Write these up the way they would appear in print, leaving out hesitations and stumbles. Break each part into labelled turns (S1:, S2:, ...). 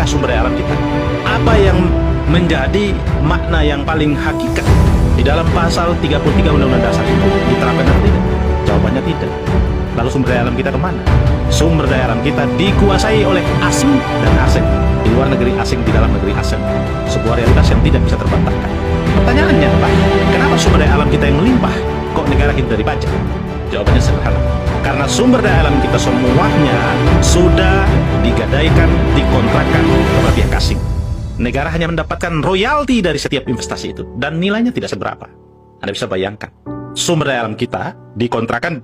S1: apakah sumber daya alam kita? Apa yang menjadi makna yang paling hakikat di dalam pasal 33 Undang-Undang Dasar itu diterapkan atau tidak? Jawabannya tidak. Lalu sumber daya alam kita kemana? Sumber daya alam kita dikuasai oleh asing dan asing. Di luar negeri asing, di dalam negeri asing. Sebuah realitas yang tidak bisa terbantahkan. Pertanyaannya, Pak, kenapa sumber daya alam kita yang melimpah kok negara hidup dari pajak? Jawabannya sederhana. Karena sumber daya alam kita semuanya sudah digadaikan, dikontrakkan kepada pihak asing. Negara hanya mendapatkan royalti dari setiap investasi itu, dan nilainya tidak seberapa. Anda bisa bayangkan, sumber daya alam kita dikontrakkan,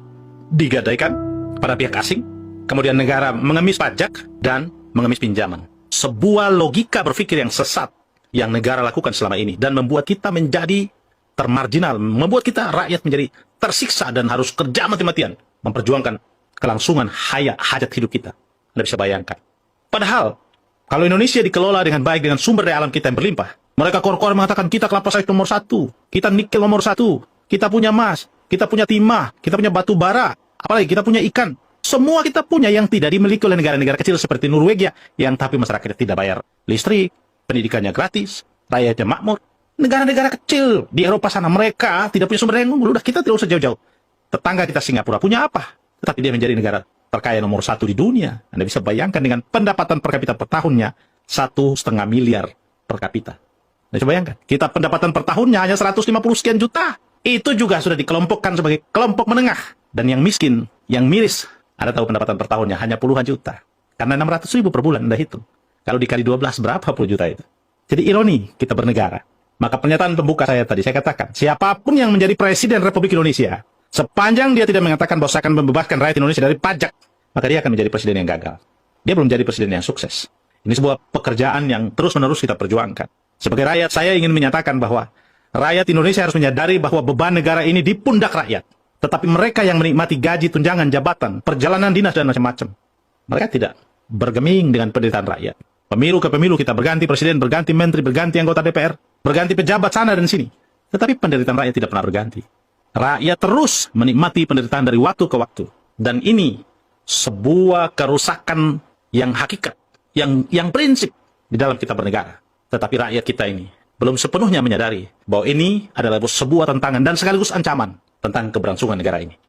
S1: digadaikan pada pihak asing, kemudian negara mengemis pajak dan mengemis pinjaman. Sebuah logika berpikir yang sesat yang negara lakukan selama ini, dan membuat kita menjadi termarginal, membuat kita rakyat menjadi tersiksa dan harus kerja mati-matian memperjuangkan kelangsungan hajat hidup kita. Anda bisa bayangkan. Padahal, kalau Indonesia dikelola dengan baik dengan sumber daya alam kita yang berlimpah, mereka kor-kor mengatakan kita kelapa sawit nomor 1, kita nikel nomor 1, kita punya emas, kita punya timah, kita punya batu bara, apalagi kita punya ikan. Semua kita punya yang tidak dimiliki oleh negara-negara kecil seperti Norwegia, yang tapi masyarakatnya tidak bayar listrik, pendidikannya gratis, rakyatnya makmur. Negara-negara kecil di Eropa sana, mereka tidak punya sumber daya yang unggul. Udah, kita tidak usah jauh-jauh. Tetangga kita Singapura punya apa? Tetapi dia menjadi negara terkaya nomor 1 di dunia. Anda bisa bayangkan dengan pendapatan per kapita per tahunnya 1,5 miliar per kapita. Anda bisa bayangkan, kita pendapatan per tahunnya hanya 150 sekian juta. Itu juga sudah dikelompokkan sebagai kelompok menengah. Dan yang miskin, yang miris, Anda tahu pendapatan per tahunnya hanya puluhan juta. Karena 600 ribu per bulan, Anda hitung. Kalau dikali 12, berapa puluh juta itu? Jadi ironi kita bernegara. Maka pernyataan pembuka saya tadi, saya katakan, siapapun yang menjadi Presiden Republik Indonesia, sepanjang dia tidak mengatakan bahwa saya akan membebaskan rakyat Indonesia dari pajak, maka dia akan menjadi presiden yang gagal. Dia belum menjadi presiden yang sukses. Ini sebuah pekerjaan yang terus-menerus kita perjuangkan. Sebagai rakyat, saya ingin menyatakan bahwa rakyat Indonesia harus menyadari bahwa beban negara ini di pundak rakyat. Tetapi mereka yang menikmati gaji, tunjangan, jabatan, perjalanan dinas, dan macam-macam, mereka tidak bergeming dengan penderitaan rakyat. Pemilu ke pemilu kita berganti presiden, berganti menteri, berganti anggota DPR, berganti pejabat sana dan sini. Tetapi penderitaan rakyat tidak pernah berganti. Rakyat terus menikmati penderitaan dari waktu ke waktu. Dan ini sebuah kerusakan yang hakikat, yang prinsip di dalam kita bernegara. Tetapi rakyat kita ini belum sepenuhnya menyadari bahwa ini adalah sebuah tantangan dan sekaligus ancaman tentang keberlangsungan negara ini.